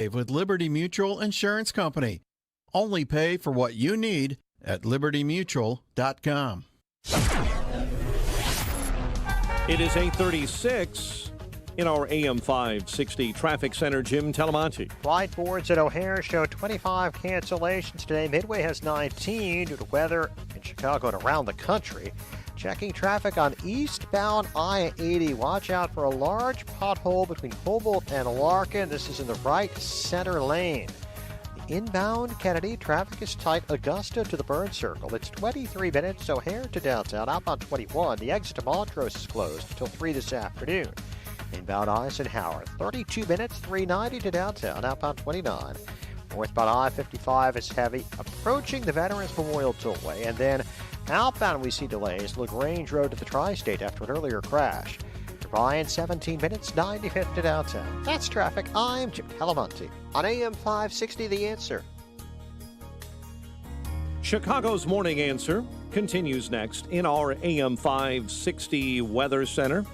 Save with Liberty Mutual Insurance Company. Only pay for what you need at libertymutual.com. It is 8:36 in our AM 560 Traffic Center. Jim Talamonte. Flight boards at O'Hare show 25 cancellations today. Midway has 19 due to weather in Chicago and around the country. Checking traffic on eastbound I-80. Watch out for a large pothole between Humboldt and Larkin. This is in the right center lane. The inbound Kennedy, traffic is tight. Augusta to the Burn Circle. It's 23 minutes. O'Hare to downtown. Outbound 21. The exit to Montrose is closed until 3 this afternoon. Inbound Eisenhower. 32 minutes. 390 to downtown. Outbound 29. Northbound I-55 is heavy. Approaching the Veterans Memorial Tollway. And then outbound, we see delays. LaGrange Road to the Tri-State after an earlier crash. Ryan, 17 minutes, 95th to downtown. That's traffic. I'm Jim Talamonte on AM 560, The Answer. Chicago's Morning Answer continues next in our AM 560 Weather Center.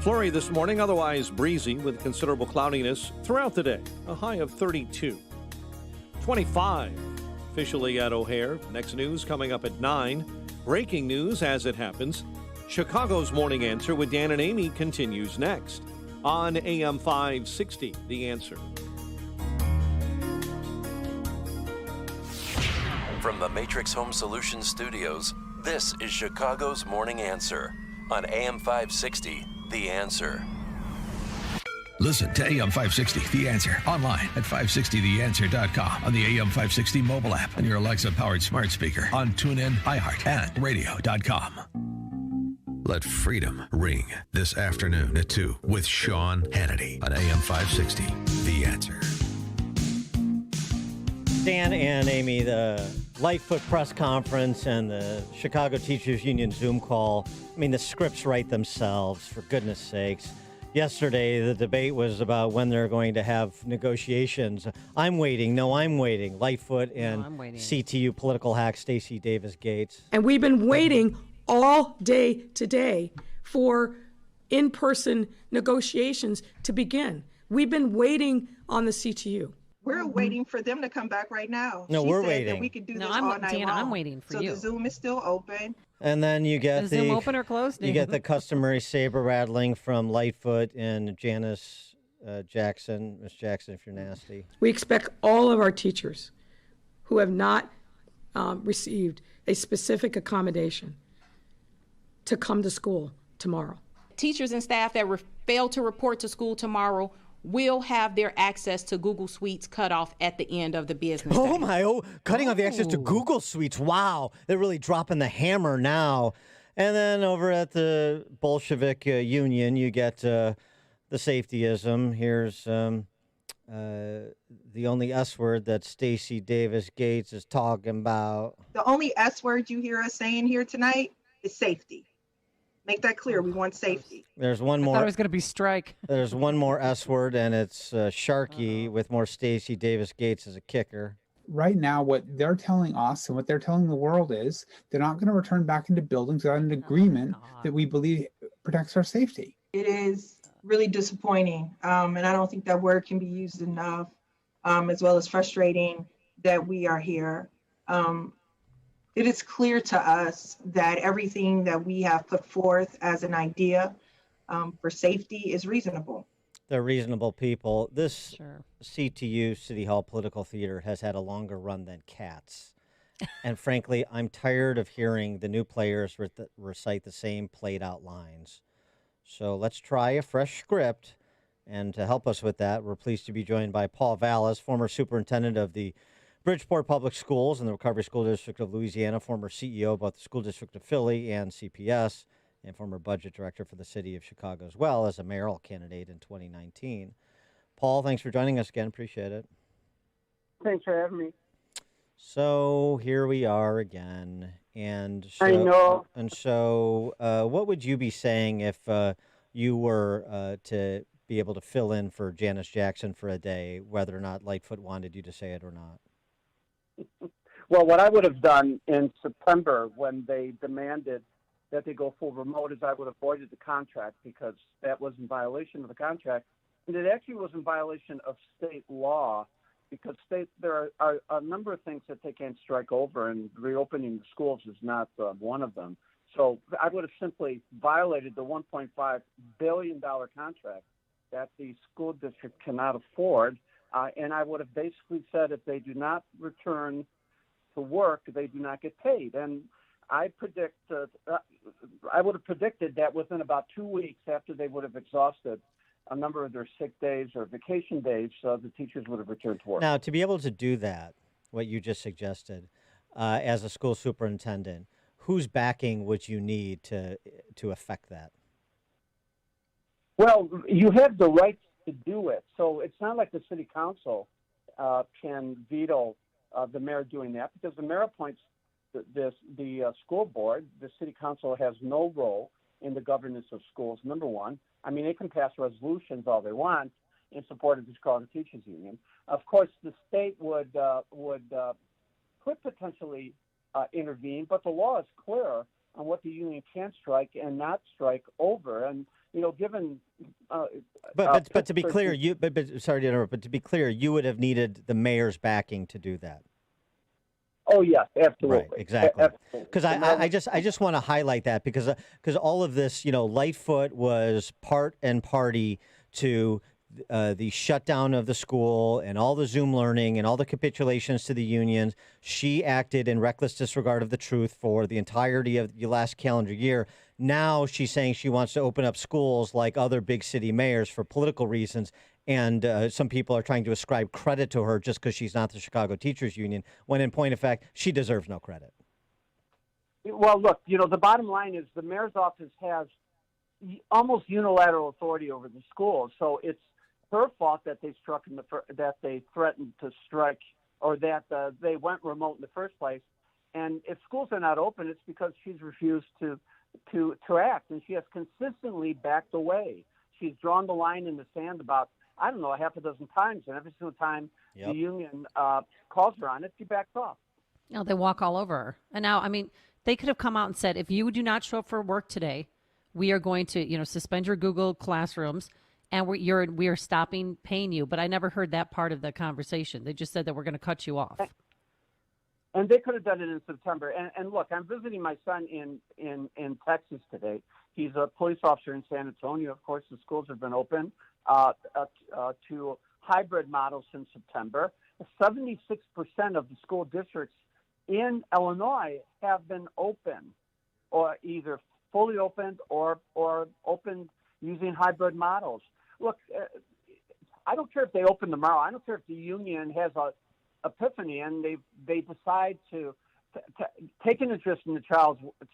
Flurry this morning, otherwise breezy with considerable cloudiness throughout the day. A high of 32. 25 officially at O'Hare. Next news coming up at 9. Breaking news as it happens. Chicago's Morning Answer with Dan and Amy continues next on AM 560, The Answer. From the Matrix Home Solutions studios, this is Chicago's Morning Answer on AM 560, The Answer. Listen to AM 560, The Answer, online at 560theanswer.com, on the AM 560 mobile app, on your Alexa-powered smart speaker, on TuneIn, iHeart, and radio.com. Let freedom ring this afternoon at 2 with Sean Hannity on AM 560, The Answer. Dan and Amy, the Lightfoot press conference and the Chicago Teachers Union Zoom call, I mean, the scripts write themselves, for goodness sakes. Yesterday, the debate was about when they're going to have negotiations. I'm waiting. No, I'm waiting. Lightfoot and CTU political hack Stacey Davis Gates. And we've been waiting all day today for in-person negotiations to begin. We've been waiting on the CTU. We're waiting for them to come back right now. No, we're waiting. That we could do this all night long. I'm waiting for you. So the Zoom is still open. And then you get Is Zoom open or closed? You get the customary saber rattling from Lightfoot and Janice Jackson. Miss Jackson, if you're nasty. We expect all of our teachers who have not received a specific accommodation to come to school tomorrow. Teachers and staff that fail to report to school tomorrow will have their access to Google Suites cut off at the end of the business day. Cutting off the access to Google Suites. Wow, they're really dropping the hammer now. And then over at the Bolshevik Union, you get the safetyism. Here's the only S word that Stacey Davis Gates is talking about. The only S word you hear us saying here tonight is safety. Make that clear. We want safety. There's one more. I thought it was going to be strike. There's one more S word, and it's Sharky with more Stacey Davis Gates as a kicker. Right now, what they're telling us and what they're telling the world is they're not going to return back into buildings without an agreement that we believe protects our safety. It is really disappointing, and I don't think that word can be used enough, as well as frustrating that we are here. It is clear to us that everything that we have put forth as an idea for safety is reasonable. They're reasonable people. This CTU, City Hall Political Theater, has had a longer run than Cats. And frankly, I'm tired of hearing the new players recite the same played-out lines. So let's try a fresh script. And to help us with that, we're pleased to be joined by Paul Vallas, former superintendent of the Bridgeport Public Schools and the Recovery School District of Louisiana, former CEO of both the School District of Philly and CPS, and former budget director for the city of Chicago as well as a mayoral candidate in 2019. Paul, thanks for joining us again. Appreciate it. Thanks for having me. So here we are again. And so, I know. And so what would you be saying if you were to be able to fill in for Janice Jackson for a day, whether or not Lightfoot wanted you to say it or not? Well, what I would have done in September when they demanded that they go full remote is I would have voided the contract because that was in violation of the contract And it actually was in violation of state law because there are a number of things that they can't strike over, and reopening the schools is not one of them. So I would have simply violated the $1.5 billion contract that the school district cannot afford. And I would have basically said if they do not return to work, they do not get paid. And I would have predicted that within about 2 weeks after they would have exhausted a number of their sick days or vacation days, the teachers would have returned to work. Now, to be able to do that, what you just suggested, as a school superintendent, whose backing would you need to affect that? Well, you have the right to do it. So it's not like the city council can veto the mayor doing that, because the mayor appoints the school board. The city council has no role in the governance of schools, number one. I mean, they can pass resolutions all they want in support of the Chicago Teachers Union. Of course, the state could potentially intervene, but the law is clear on what the union can strike and not strike over. And given. But to be clear, sorry to interrupt. But to be clear, you would have needed the mayor's backing to do that. Oh yes, absolutely. Right, exactly. Because I just want to highlight that because all of this, Lightfoot was part and party to the shutdown of the school and all the Zoom learning and all the capitulations to the unions. She acted in reckless disregard of the truth for the entirety of the last calendar year. Now she's saying she wants to open up schools like other big city mayors for political reasons. And some people are trying to ascribe credit to her just because she's not the Chicago Teachers Union, when in point of fact, she deserves no credit. Well, look, the bottom line is the mayor's office has almost unilateral authority over the schools. So it's her fault that they that they threatened to strike, or that they went remote in the first place. And if schools are not open, it's because she's refused to act, and she has consistently backed away. She's drawn the line in the sand about, I don't know, a half a dozen times, and every single time the union calls her on it, she backs off. They walk all over her. And now, I mean, they could have come out and said, if you do not show up for work today, we are going to, suspend your Google Classrooms, and we are stopping paying you. But I never heard that part of the conversation. They just said that we're going to cut you off. And they could have done it in September. And look, I'm visiting my son in Texas today. He's a police officer in San Antonio. Of course, the schools have been open to hybrid models since September. 76% of the school districts in Illinois have been open, or either fully opened or opened using hybrid models. Look, I don't care if they open tomorrow. I don't care if the union has a epiphany and they decide to take an interest in the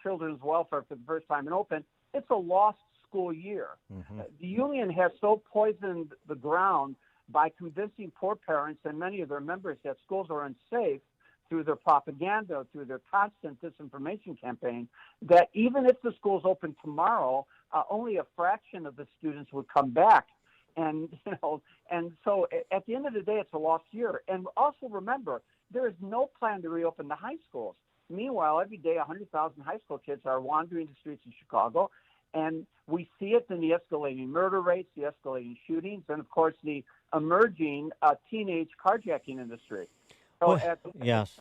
children's welfare for the first time and open. It's a lost school year. Mm-hmm. The union has so poisoned the ground by convincing poor parents and many of their members that schools are unsafe through their propaganda, through their constant disinformation campaign, that even if the schools open tomorrow, only a fraction of the students would come back. And so at the end of the day, it's a lost year. And also remember, there is no plan to reopen the high schools. Meanwhile, every day, 100,000 high school kids are wandering the streets of Chicago, and we see it in the escalating murder rates, the escalating shootings, and of course the emerging teenage carjacking industry. So yes.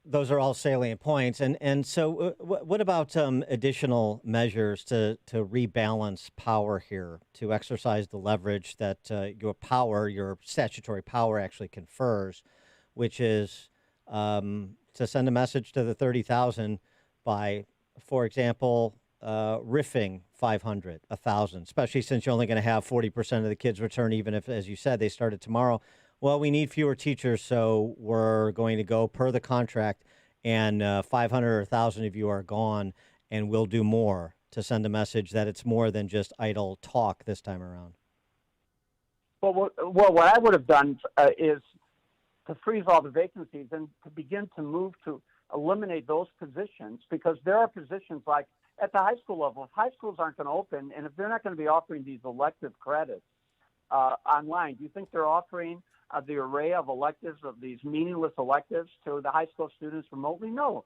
Those are all salient points. And so what about additional measures to rebalance power here, to exercise the leverage that your statutory power actually confers, which is to send a message to the 30,000 by, for example, riffing 500, 1,000, especially since you're only going to have 40% of the kids return, even if, as you said, they started tomorrow. Well, we need fewer teachers, so we're going to go per the contract, and 500 or 1,000 of you are gone, and we'll do more to send a message that it's more than just idle talk this time around. Well, what I would have done is to freeze all the vacancies and to begin to move to eliminate those positions, because there are positions like at the high school level, if high schools aren't going to open, and if they're not going to be offering these elective credits online, do you think they're offering the array of electives, of these meaningless electives, to the high school students remotely? No.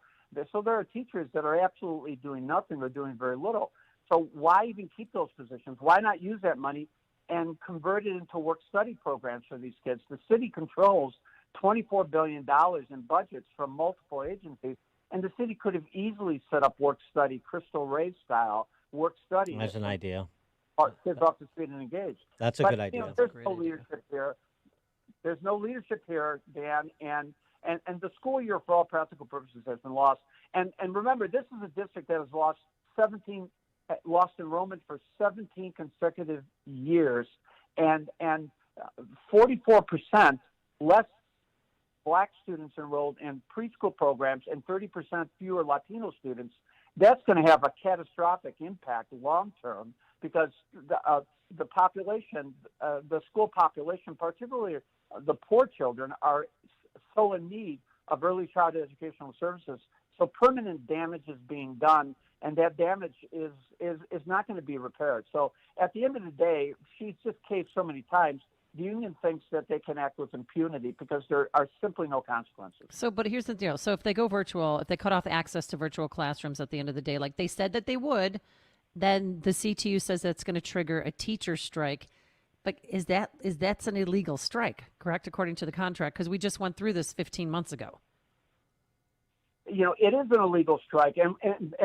So there are teachers that are absolutely doing nothing or doing very little. So why even keep those positions? Why not use that money and convert it into work-study programs for these kids. The city controls $24 billion in budgets from multiple agencies, and the city could have easily set up work-study, Crystal Ray style work-study. That's an idea. Kids off the street and engaged. That's a good idea. You know, there's no leadership here. There's no leadership here, Dan, and the school year, for all practical purposes, has been lost. And remember, this is a district that has lost enrollment for 17 consecutive years, and 44% less Black students enrolled in preschool programs and 30% fewer Latino students. That's going to have a catastrophic impact long term, because the population, the school population, particularly the poor children, are so in need of early childhood educational services. So permanent damage is being done, and that damage is not going to be repaired. So at the end of the day, she's just caved so many times. The union thinks that they can act with impunity because there are simply no consequences. So, but here's the deal. So if they go virtual, if they cut off access to virtual classrooms at the end of the day, like they said that they would, then the CTU says that's going to trigger a teacher strike. But that's an illegal strike, correct, according to the contract? Because we just went through this 15 months ago. You know, it is an illegal strike. And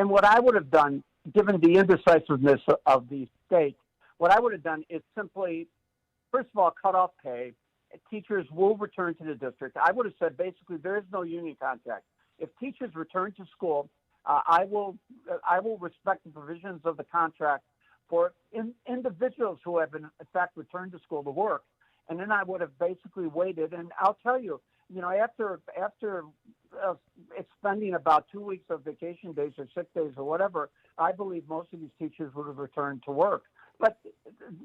what I would have done, given the indecisiveness of the state, what I would have done is simply, first of all, cut off pay. Teachers will return to the district. I would have said, basically, there is no union contract. If teachers return to school, I will respect the provisions of the contract for individuals who have, in fact, returned to school to work. And then I would have basically waited. And I'll tell you, you know, after spending about 2 weeks of vacation days or sick days or whatever, I believe most of these teachers would have returned to work. But,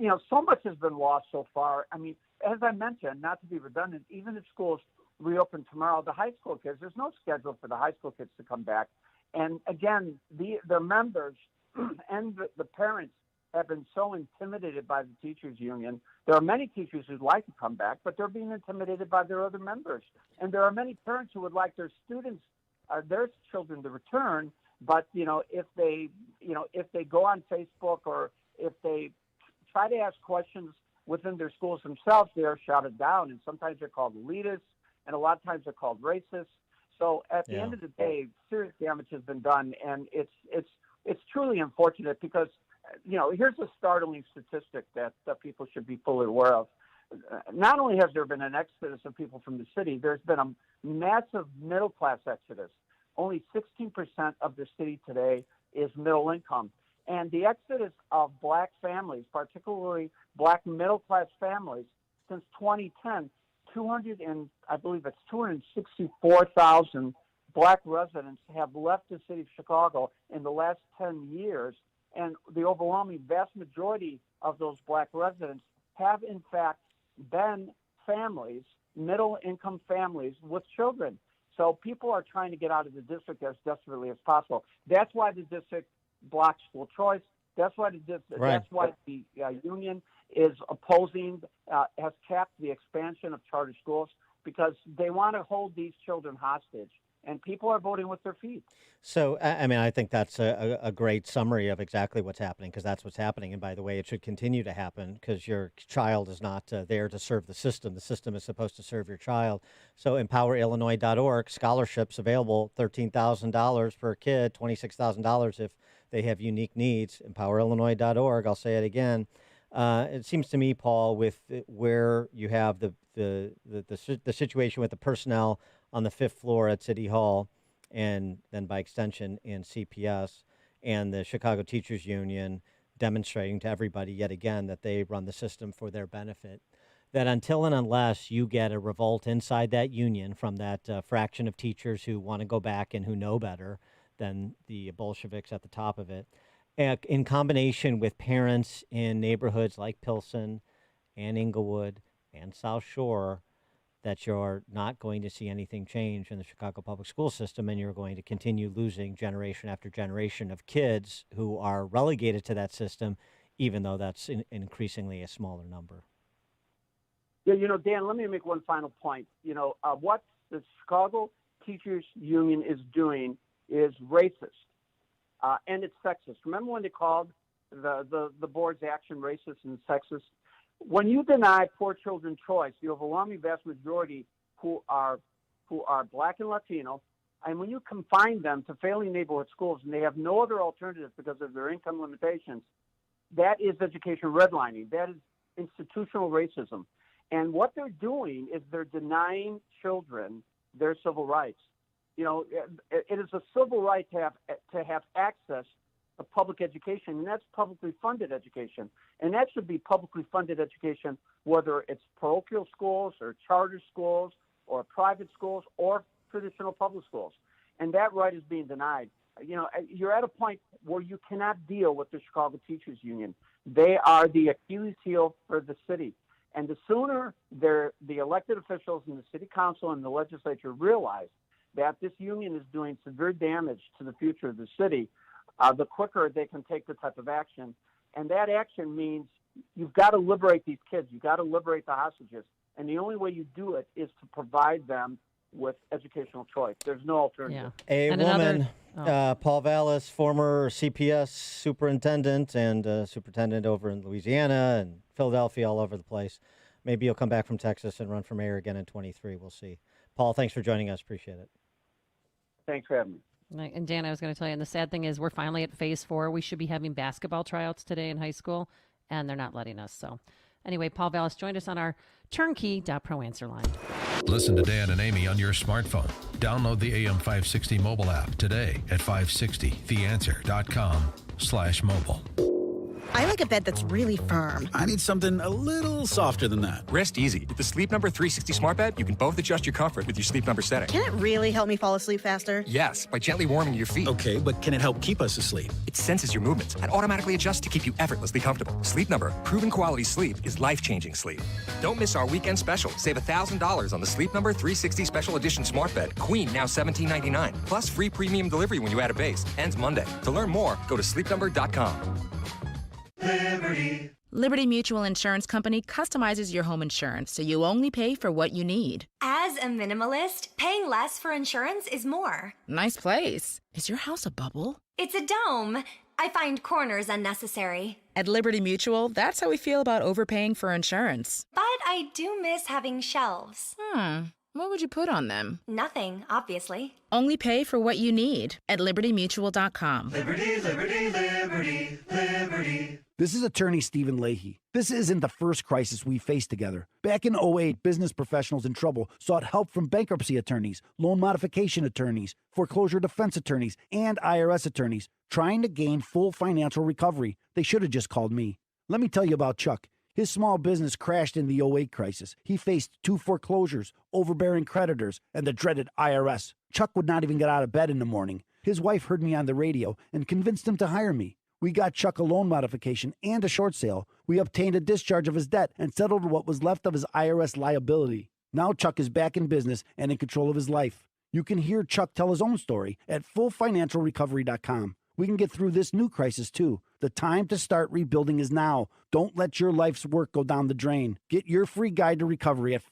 you know, so much has been lost so far. I mean, as I mentioned, not to be redundant, even if schools reopen tomorrow, the high school kids, there's no schedule for the high school kids to come back. And again, the members and the parents have been so intimidated by the teachers union. There are many teachers who'd like to come back, but they're being intimidated by their other members. And there are many parents who would like their students, their children to return, but if they go on Facebook or if they try to ask questions within their schools themselves, they are shouted down, and sometimes they're called elitists, and a lot of times they're called racist. So at the end of the day, serious damage has been done, and it's truly unfortunate because here's a startling statistic that people should be fully aware of. Not only has there been an exodus of people from the city, there's been a massive middle-class exodus. Only 16% of the city today is middle income. And the exodus of Black families, particularly Black middle-class families, since 2010, 264,000 Black residents have left the city of Chicago in the last 10 years. And the overwhelming vast majority of those Black residents have, in fact, been families, middle-income families with children. So people are trying to get out of the district as desperately as possible. That's why the district blocks school choice. That's why That's why the union is opposing, has capped the expansion of charter schools, because they want to hold these children hostage. And people are voting with their feet. So, I mean, I think that's a great summary of exactly what's happening, because that's what's happening. And by the way, it should continue to happen, because your child is not there to serve the system. The system is supposed to serve your child. So empowerillinois.org, scholarships available, $13,000 per kid, $26,000 if they have unique needs. Empowerillinois.org, I'll say it again. It seems to me, Paul, with where you have the situation with the personnel on the 5th floor at City Hall, and then by extension in CPS, and the Chicago Teachers Union demonstrating to everybody yet again that they run the system for their benefit, that until and unless you get a revolt inside that union from that fraction of teachers who want to go back and who know better than the Bolsheviks at the top of it, in combination with parents in neighborhoods like Pilsen and Inglewood and South Shore, that you're not going to see anything change in the Chicago public school system, and you're going to continue losing generation after generation of kids who are relegated to that system, even though that's increasingly a smaller number. Yeah, Dan, let me make one final point. What the Chicago Teachers Union is doing is racist, and it's sexist. Remember when they called the board's action racist and sexist? when you deny poor children choice, the overwhelming vast majority who are Black and Latino, and when you confine them to failing neighborhood schools and they have no other alternatives because of their income limitations, that is education redlining. That is institutional racism. And what they're doing is they're denying children their civil rights. You know, it is a civil right to have access to public education, and that's publicly funded education. And that should be publicly funded education, whether it's parochial schools or charter schools or private schools or traditional public schools. And that right is being denied. You know, you're at a point where you cannot deal with the Chicago Teachers Union. They are the Achilles heel for the city. And the sooner the elected officials in the city council and the legislature realize that this union is doing severe damage to the future of the city, the quicker they can take the type of action. And that action means you've got to liberate these kids. You've got to liberate the hostages. And the only way you do it is to provide them with educational choice. There's no alternative. Yeah. A woman, Paul Vallas, former CPS superintendent and superintendent over in Louisiana and Philadelphia, all over the place. Maybe you'll come back from Texas and run for mayor again in 23. We'll see. Paul, thanks for joining us. Appreciate it. Thanks for having me. And Dan, I was going to tell you, and the sad thing is we're finally at phase 4. We should be having basketball tryouts today in high school, and they're not letting us. So anyway, Paul Vallas joined us on our turnkey.pro answer line. Listen to Dan and Amy on your smartphone. Download the AM 560 mobile app today at 560theanswer.com/mobile. I like a bed that's really firm. I need something a little softer than that. Rest easy. With the Sleep Number 360 smart bed, you can both adjust your comfort with your Sleep Number setting. Can it really help me fall asleep faster? Yes, by gently warming your feet. Okay, but can it help keep us asleep? It senses your movements and automatically adjusts to keep you effortlessly comfortable. Sleep Number, proven quality sleep is life-changing sleep. Don't miss our weekend special. Save $1,000 on the Sleep Number 360 Special Edition smart bed. Queen, now $17.99. Plus free premium delivery when you add a base. Ends Monday. To learn more, go to sleepnumber.com. Liberty Mutual Insurance Company customizes your home insurance so you only pay for what you need. As a minimalist, paying less for insurance is more. Nice place. Is your house a bubble? It's a dome. I find corners unnecessary. At Liberty Mutual, that's how we feel about overpaying for insurance. But I do miss having shelves. What would you put on them? Nothing, obviously. Only pay for what you need at libertymutual.com. Liberty, liberty, liberty, liberty. This is attorney Stephen Leahy. This isn't the first crisis we faced together. Back in 2008, business professionals in trouble sought help from bankruptcy attorneys, loan modification attorneys, foreclosure defense attorneys, and IRS attorneys trying to gain full financial recovery. They should have just called me. Let me tell you about Chuck. His small business crashed in the 2008 crisis. He faced 2 foreclosures, overbearing creditors, and the dreaded IRS. Chuck would not even get out of bed in the morning. His wife heard me on the radio and convinced him to hire me. We got Chuck a loan modification and a short sale. We obtained a discharge of his debt and settled what was left of his IRS liability. Now Chuck is back in business and in control of his life. You can hear Chuck tell his own story at fullfinancialrecovery.com. We can get through this new crisis, too. The time to start rebuilding is now. Don't let your life's work go down the drain. Get your free guide to recovery at